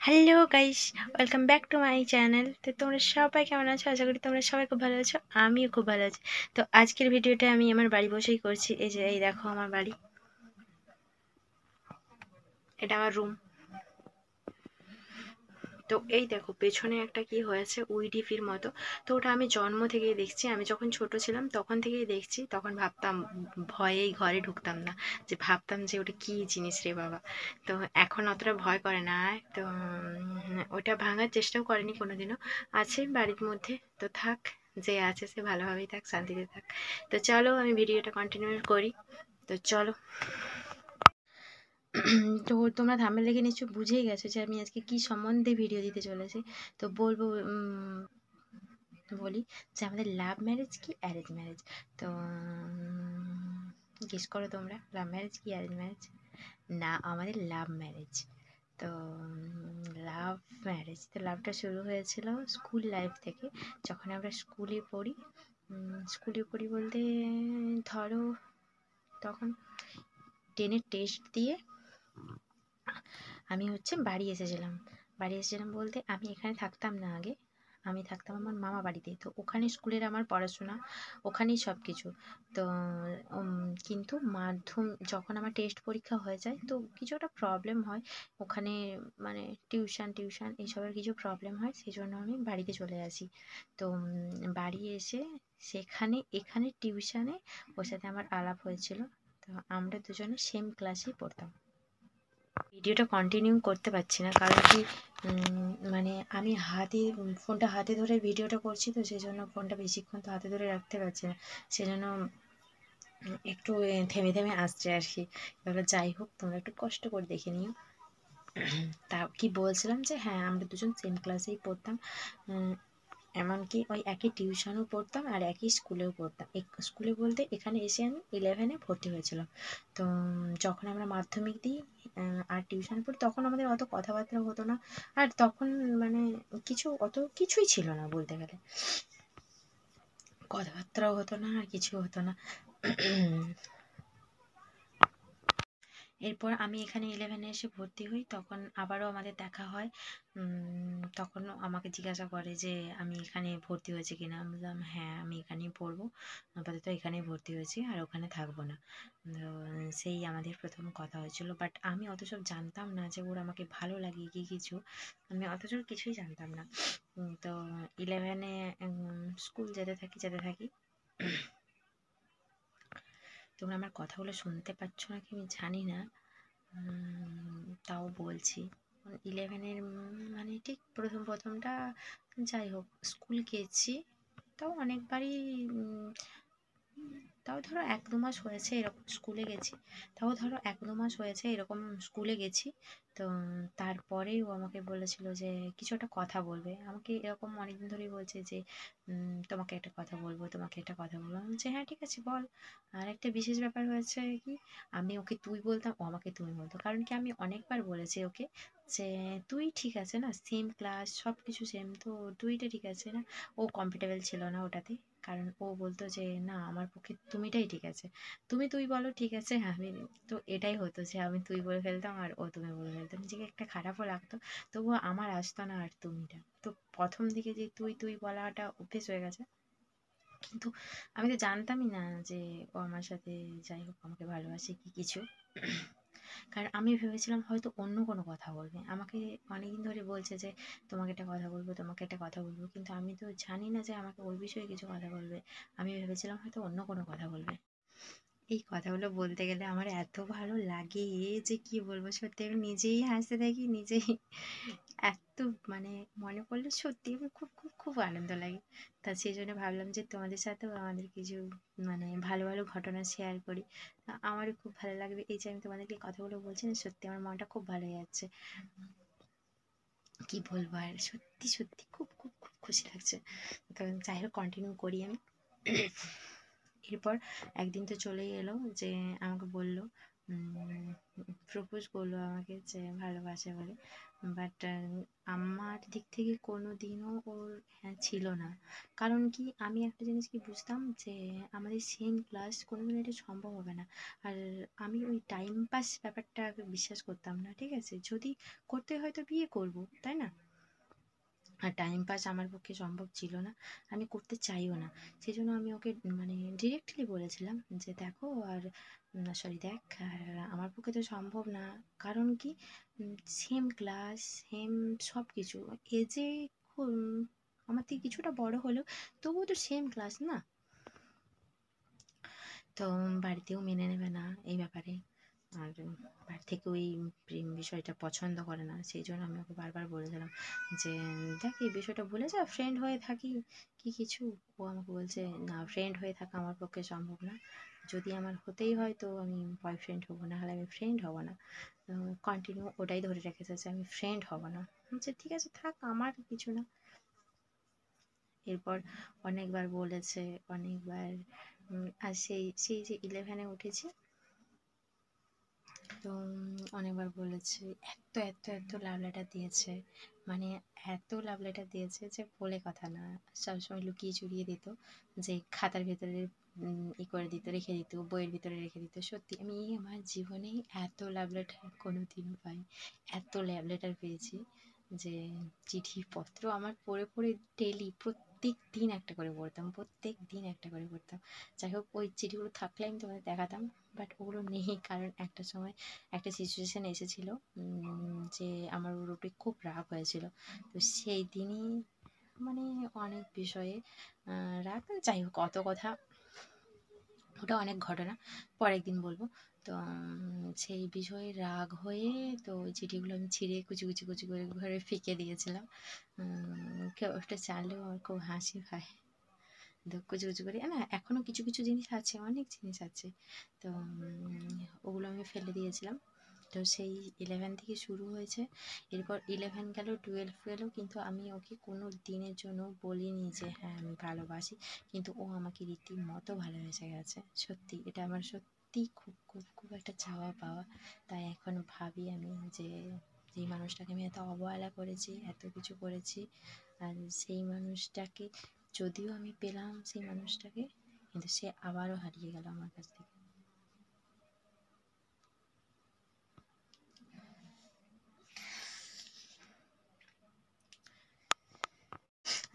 Hello guys, welcome back to my channel. তো তোমরা সবাই কেমন আছো? আশা করি তোমরা সবাই খুব ভালো আছো, আমিও খুব ভালো আছি। তো আজকের ভিডিওটা আমি আমার বাড়ি বসেই করছি। এই যে এই দেখো আমার বাড়ি, এটা আমার রুম। তো এই দেখো পেছনে একটা কি হয়েছে উইডিপির মতো। তো ওটা আমি জন্ম থেকেই দেখছি, আমি যখন ছোট ছিলাম তখন থেকেই দেখছি। তখন ভাবতাম, ভয়েই ঘরে ঢুকতাম না, যে ভাবতাম যে ওটা কি জিনিস রে বাবা। তো এখন অতটা ভয় করে না। তো ওটা ভাঙার চেষ্টাও করেনি কোনোদিনও, আছে বাড়ির মধ্যে। তো থাক, যে আছে সে ভালোভাবেই থাক, শান্তিতে থাক। তো চলো আমি ভিডিওটা কন্টিনিউ করি। তো চলো। তো তোমরা থাম্বনেল দেখে নিশ্চয়ই বুঝেই গেছো যে আমি আজকে কি সম্বন্ধে ভিডিও দিতে চলেছি। তো বলবো, বলি যে আমাদের লাভ ম্যারেজ কি অ্যারেঞ্জ ম্যারেজ। তো গেস করো তোমরা, লাভ ম্যারেজ কি অ্যারেঞ্জ ম্যারেজ? না, আমাদের লাভ ম্যারেজ। তো লাভ ম্যারেজ, তো লাভটা শুরু হয়েছিল স্কুল লাইফ থেকে, যখন আমরা স্কুলে পড়ি। স্কুলে পড়ি বলতে ধরো তখন 10-এর টেস্ট দিয়ে আমি বাড়ি এসেছিলাম। বাড়ি এসেছিলাম বলতে আমি এখানে থাকতাম না আগে, আমি থাকতাম আমার মামা বাড়িতে। তো ওখানে স্কুলের আমার পড়াশোনা, ওখানেই সব কিছু। তো কিন্তু মাধ্যম যখন আমার টেস্ট পরীক্ষা হয়ে যায় তো কিছু একটা প্রবলেম হয় ওখানে, মানে টিউশন এইসবের কিছু প্রবলেম হয়, সেই জন্য আমি বাড়িতে চলে আসি। তো বাড়ি এসে সেখানে এখানে টিউশনে ওর সাথে আমার আলাপ হয়েছিল। তো আমরা দুজনে সেম ক্লাসেই পড়তাম। ভিডিওটা কন্টিনিউ করতে পারছি না, কারণ কি মানে আমি ফোনটা হাতে ধরে ভিডিওটা করছি, তো সেই জন্য ফোনটা বেশিক্ষণ তো হাতে ধরে রাখতে পারছি না, সেজন্য একটু থেমে থেমে আসছে আর কি। এবার যাই হোক, তোমরা একটু কষ্ট করে দেখে নিও। তা কি বলছিলাম, যে হ্যাঁ আমরা দুজন সেম ক্লাসেই পড়তাম। এমনকি ওই একই টিউশনও পড়তাম আর একই স্কুলেও পড়তাম। স্কুলে বলতে এখানে এসে আমি 11-এ ভর্তি হয়েছিলাম। তো যখন আমরা মাধ্যমিক দিই আর টিউশন পড়ি, তখন আমাদের অত কথাবার্তা হতো না। আর তখন মানে অত কিছুই ছিল না বলতে গেলে, কথাবার্তাও হতো না আর কিছু হতো না। এরপর আমি এখানে 11-এ এসে ভর্তি হই, তখন আবারও আমাদের দেখা হয়। তখন আমাকে জিজ্ঞাসা করে যে আমি এখানে ভর্তি হয়েছি কিনা। আমি বললাম হ্যাঁ আমি এখানেই পড়বো, আপাতত এখানেই ভর্তি হয়েছি আর ওখানে থাকবো না। তো সেই আমাদের প্রথম কথা হয়েছিল, বাট আমি অত সব জানতাম না যে ওর আমাকে ভালো লাগে কি কিছু, আমি অত সব কিছুই জানতাম না। তো 11-এ স্কুল যেতে থাকি। তোমরা আমার কথাগুলো শুনতে পাচ্ছ নাকি আমি জানি না, তাও বলছি। 11-এর মানে ঠিক প্রথমটা, যাই হোক স্কুল গেছি, তাও অনেকবারই, তাও ধরো 1-2 মাস হয়েছে এরকম স্কুলে গেছি। তাও ধরো 1-2 মাস হয়েছে এরকম স্কুলে গেছি। তো তারপরেই ও আমাকে বলেছিল যে কিছু একটা কথা বলবে আমাকে, এরকম অনেকদিন ধরেই বলছে যে তোমাকে একটা কথা বলবো, তোমাকে একটা কথা বলবো। আমি বলছি হ্যাঁ ঠিক আছে বল। আর একটা বিশেষ ব্যাপার হয়েছে কি, আমি ওকে তুই বলতাম, ও আমাকে তুমি বলতো। কারণ কি আমি অনেকবার বলেছি ওকে যে তুই ঠিক আছে না, সেম ক্লাস সব কিছু সেম, তো তুইটা ঠিক আছে না। ও কমফর্টেবল ছিল না ওটাতে, কারণ ও বলতো যে না আমার পক্ষে তুমিটাই ঠিক আছে, তুই বলো ঠিক আছে। আমি, তো এটাই হতো যে আমি তুই বলে ফেলতাম আর ও তুমি বলে ফেলতো, নিজেকে একটা খারাপও লাগতো। তবুও আমার আসতো না আর তুমিটা। তো প্রথম দিকে যে তুই বলাটা অভ্যেস হয়ে গেছে, কিন্তু আমি তো জানতামই না যে ও আমার সাথে, যাই হোক, আমাকে ভালোবাসে কি কিছু। কারণ আমি ভেবেছিলাম হয়তো অন্য কোনো কথা বলবে আমাকে। অনেকদিন ধরে বলছে যে তোমাকে একটা কথা বলবো, তোমাকে একটা কথা বলবো, কিন্তু আমি তো জানি না যে আমাকে ওই বিষয়ে কিছু কথা বলবে। আমি ভেবেছিলাম হয়তো অন্য কোনো কথা বলবে। এই কথাগুলো বলতে গেলে আমার এত ভালো লাগে যে কি বলবো, সত্যি আমি নিজেই হাসতে থাকি নিজেই। এত মানে মনে পড়লে সত্যি আমার খুব খুব খুব আনন্দ লাগে। তা সেই জন্য ভাবলাম যে তোমাদের সাথেও আমাদের কিছু মানে ভালো ভালো ঘটনা শেয়ার করি। আমারও খুব ভালো লাগবে এই যে আমি তোমাদেরকে কথাগুলো বলছি না, সত্যি আমার মনটা খুব ভালো যাচ্ছে। কি বলবো আর, সত্যি সত্যি খুব খুব খুব খুশি লাগছে। তো যাই হোক কন্টিনিউ করি আমি। এরপর একদিন তো চলেই এলো যে আমাকে বললো প্রপোজ করলো আমাকে যে ভালোবাসে বলে, বাট আমার দিক থেকে কোনো দিনও ওর হ্যাঁ ছিল না। কারণ কি, আমি একটা জিনিস কি বুঝতাম যে আমাদের সেম ক্লাস, কোনোদিন এটা সম্ভব হবে না। আর আমি ওই টাইম পাস ব্যাপারটা বিশ্বাস করতাম না, ঠিক আছে? যদি করতে হয় তো বিয়ে করবো, তাই না? আর টাইম পাস আমার পক্ষে সম্ভব ছিল না, আমি করতে চাইও না। সেই জন্য আমি ওকে মানে ডিরেক্টলি বলেছিলাম যে দেখো, আর সরি দেখ, আর আমার পক্ষে তো সম্ভব না। কারণ কি, সেম ক্লাস, সেম সব কিছু, এজে আমার থেকে কিছুটা বড় হলেও তবুও তো সেম ক্লাস না। তো বাড়িতেও মেনে নেবে না এই ব্যাপারে, আর বাড়ি থেকে ওই প্রেম বিষয়টা পছন্দ করে না। সেই জন্য আমি ওকে বারবার বলেছিলাম যে দেখ, এই বিষয়টা ভুলে যা, ফ্রেন্ড হয়ে থাকি কি কিছু। ও আমাকে বলছে না, ফ্রেন্ড হয়ে থাকা আমার পক্ষে সম্ভব না, যদি আমার হতেই হয় তো আমি বয়ফ্রেন্ড হবো, না হলে আমি ফ্রেন্ড হব না। কন্টিনিউ ওটাই ধরে রেখেছে যে আমি ফ্রেন্ড হব না। বলছে ঠিক আছে থাক, আমার কিছু না। এরপর অনেকবার বলেছে, অনেকবার। আর সেই সেই যে 11-এ উঠেছি, তো অনেকবার বলেছে, এত এত এত লাভ লেটার দিয়েছে, মানে এত লাভ লেটার দিয়েছে যে বলে কথা না। সবসময় লুকিয়ে চুরিয়ে দিত, যে খাতার ভেতরে ই করে দিত, রেখে দিত, বইয়ের ভিতরে রেখে দিত। সত্যি আমি আমার জীবনে এত লাভ লেটার কোনো দিনও পাই, এত লাভ লেটার পেয়েছি যে চিঠিপত্র আমার পড়ে পড়ে ডেলি প্রত্যেক দিন একটা করে পড়তাম, প্রত্যেক দিন একটা করে পড়তাম। যাই হোক, ওই চিঠিগুলো থাকলে আমি তোমাদের দেখাতাম, বাট ওগুলো নেই। কারণ একটা সময় একটা সিচুয়েশান এসেছিলো যে আমার ওর উপরে খুব রাগ হয়েছিল। তো সেই দিনই মানে অনেক বিষয়ে রাগ, যাই হোক অত কথা, ওটা অনেক ঘটনা, পরের দিন বলবো। তো সেই বিষয়ে রাগ হয়ে তো ওই চিঠিগুলো আমি ছিঁড়ে কুচি কুচি কুচি করে ঘরে ফেঁকে দিয়েছিলাম। কেউ একটা জানলেও আমার খুব হাসি পায়। তো কুচি কুচি করে না, এখনও কিছু কিছু জিনিস আছে, অনেক জিনিস আছে। তো ওগুলো আমি ফেলে দিয়েছিলাম। তো সেই 11 থেকে শুরু হয়েছে। এরপর 11 গেল, 12 গেল, কিন্তু আমি ওকে কোনো দিনের জন্য বলিনি যে হ্যাঁ আমি ভালোবাসি। কিন্তু ও আমাকে রীতিমতো ভালোবেসে গেছে। সত্যি এটা আমার সত্যি খুব খুব খুব একটা চাওয়া পাওয়া। তাই এখন ভাবি আমি যে যেই মানুষটাকে আমি এত অবহেলা করেছি, এত কিছু করেছি, আর সেই মানুষটাকে যদিও আমি পেলাম, সেই মানুষটাকে, কিন্তু সে আবারও হারিয়ে গেল আমার কাছ থেকে।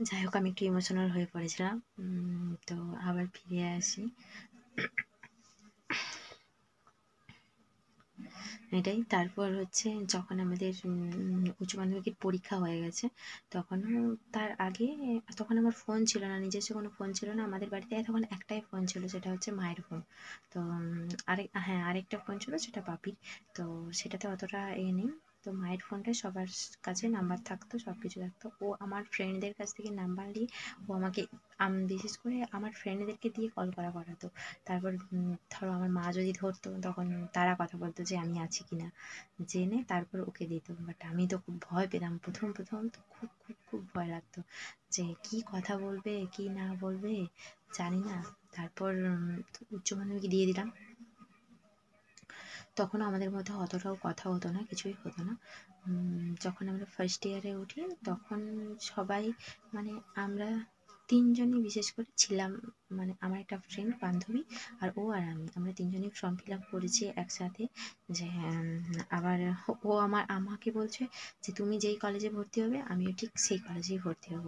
যাই হোক, আমি একটু ইমোশনাল হয়ে পড়েছিলাম। তো আবার ফিরে আসি। এটাই, তারপর হচ্ছে যখন আমাদের উচ্চ মাধ্যমিকের পরীক্ষা হয়ে গেছে, তখনও তার আগে, তখন আমার ফোন ছিল না, নিজস্ব কোনো ফোন ছিল না আমাদের বাড়িতে। তখন একটাই ফোন ছিল, সেটা হচ্ছে মায়ের ফোন। তো আরেকটা ফোন ছিল, সেটা বাপির। তো সেটাতে অতটা নেই। তো মায়ের ফোনটায় সবার কাছে নাম্বার থাকতো, সব কিছু থাকতো। ও আমার ফ্রেন্ডদের কাছ থেকে নাম্বার নিয়ে ও আমাকে বিশেষ করে আমার ফ্রেন্ডদেরকে দিয়ে কল করাতো। তারপর ধরো আমার মা যদি ধরতো, তখন তারা কথা বলতো যে আমি আছি কিনা, জেনে তারপর ওকে দিত। বাট আমি তো খুব ভয় পেতাম, প্রথম প্রথম তো খুব খুব খুব ভয় লাগতো যে কি কথা বলবে কি না বলবে, জানি না। তারপর উচ্চ মাধ্যমিকে দিয়ে দিলাম। তখনও আমাদের মধ্যে অতটাও কথা হতো না, কিছুই হতো না। যখন আমরা ফার্স্ট ইয়ারে উঠি, তখন সবাই মানে আমরা তিনজনই বিশেষ করে ছিলাম, মানে আমার একটা ফ্রেন্ড বান্ধবী আর ও আর আমি, আমরা তিনজনই ফর্ম ফিল আপ করেছি একসাথে। যে আবার ও আমাকে বলছে যে তুমি যেই কলেজে ভর্তি হবে আমিও ঠিক সেই কলেজেই ভর্তি হব।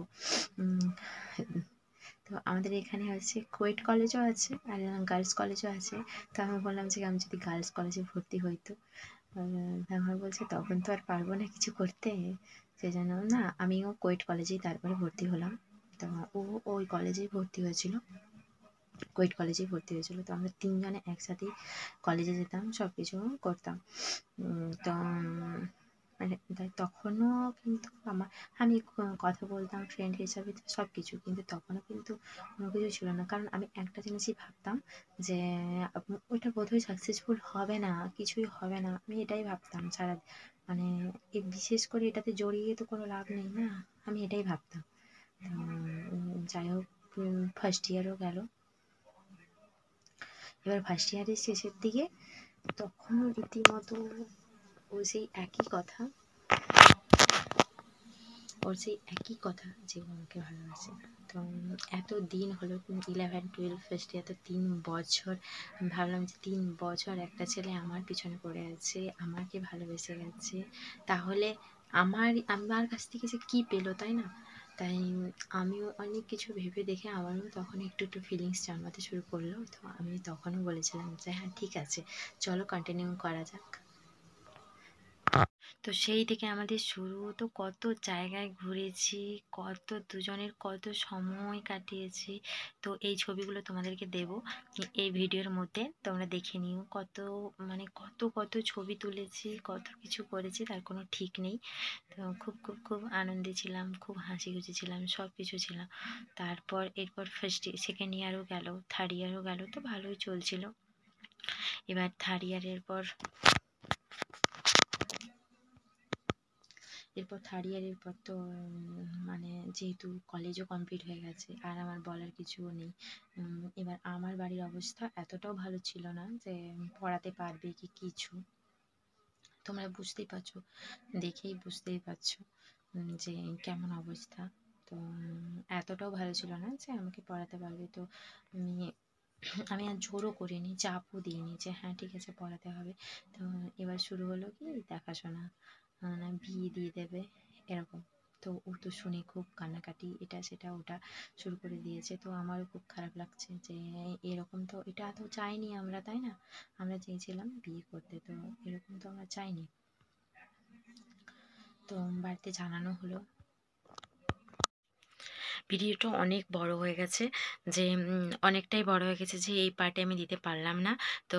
তো আমাদের এখানে হচ্ছে কোয়েট কলেজও আছে আর গার্লস কলেজও আছে। তো আমি বললাম যে আমি যদি গার্লস কলেজে ভর্তি হই তো আমার বলছে তখন তো আর পারবো না কিছু করতে, সেই জন্য না, আমিও কোয়েট কলেজেই তারপরে ভর্তি হলাম। তো ও ওই কলেজেই ভর্তি হয়েছিল, কোয়েট কলেজেই ভর্তি হয়েছিল। তো আমরা তিনজনে একসাথেই কলেজে যেতাম, সব কিছু করতাম। তো মানে তখনও কিন্তু আমি কথা বলতাম ফ্রেন্ড হিসাবে সব কিছু, কিন্তু তখনও কিন্তু কোনো কিছু ছিল না। কারণ আমি একটা জিনিসই ভাবতাম যে ওইটা বোধহয় সাকসেসফুল হবে না, কিছুই হবে না, আমি এটাই ভাবতাম সারা, মানে বিশেষ করে এটাতে জড়িয়ে তো কোনো লাভ নেই না, আমি এটাই ভাবতাম। যাই হোক, ফার্স্ট ইয়ারও গেল। এবার ফার্স্ট ইয়ারের শেষের দিকে তখনও রীতিমতো ও সেই একই কথা, ওর সেই একই কথা যে ও আমাকে ভালোবাসে। তো এত দিন হলো, 11-12 ফার্স্ট ইয়ার, তো 3 বছর আমি ভাবলাম যে 3 বছর একটা ছেলে আমার পিছনে পড়ে আছে, আমাকে ভালোবেসে গেছে, তাহলে আমার কাছ থেকে যে কী পেলো, তাই না? তাই আমিও অনেক কিছু ভেবে দেখে আমারও তখন একটু একটু ফিলিংস জন্মাতে শুরু করলো। তো আমি তখনও বলেছিলাম যে হ্যাঁ ঠিক আছে, চলো কন্টিনিউ করা যাক। তো সেই থেকে আমাদের শুরু, তো কত জায়গায় ঘুরেছি, কত দুজনের কত সময় কাটিয়েছি। তো এই ছবিগুলো তোমাদেরকে দেব এই ভিডিওর মধ্যে, তোমরা দেখে নিও। কত মানে কত কত ছবি তুলেছি, কত কিছু করেছি তার কোনো ঠিক নেই। তো খুব খুব খুব আনন্দে ছিলাম, খুব হাসি খুশি ছিলাম, সব কিছু ছিলাম। তারপর এরপর সেকেন্ড ইয়ারও গেল, থার্ড ইয়ারও গেল, তো ভালোই চলছিল। এবার থার্ড ইয়ারের পর থার্ড ইয়ারের পর তো মানে যেহেতু কলেজও কমপ্লিট হয়ে গেছে, আর আমার বলার কিছুও নেই। এবার আমার বাড়ির অবস্থা এতটাও ভালো ছিল না যে পড়াতে পারবে কি কিছু। তোমরা বুঝতেই পারছো, দেখেই বুঝতেই পারছো যে কেমন অবস্থা। তো এতটাও ভালো ছিল না যে আমাকে পড়াতে পারবে। তো আমি আর জোরও করিনি, চাপও দিইনি যে হ্যাঁ ঠিক আছে পড়াতে হবে। তো এবার শুরু হলো কি দেখাশোনা, না বিয়ে দিয়ে দেবে এরকম। তো ও তো শুনে খুব কান্নাকাটি, এটা সেটা ওটা শুরু করে দিয়েছে। তো আমারও খুব খারাপ লাগছে যে এরকম তো এটা তো চাইনি আমরা, তাই না? আমরা চেয়েছিলাম বিয়ে করতে, তো এরকম তো আমরা চাইনি। তো বাড়িতে জানানো হলো। ভিডিওটা অনেক বড় হয়ে গেছে, যে অনেকটাই বড় হয়ে গেছে, যে এই পার্টে আমি দিতে পারলাম না। তো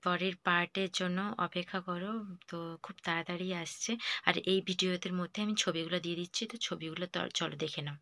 পরের পার্টের জন্য অপেক্ষা করো, তো খুব তাড়াতাড়ি আসছে। আর এই ভিডিওদের মধ্যে আমি ছবিগুলো দিয়ে দিচ্ছি, তো ছবিগুলো চলো দেখে নাও।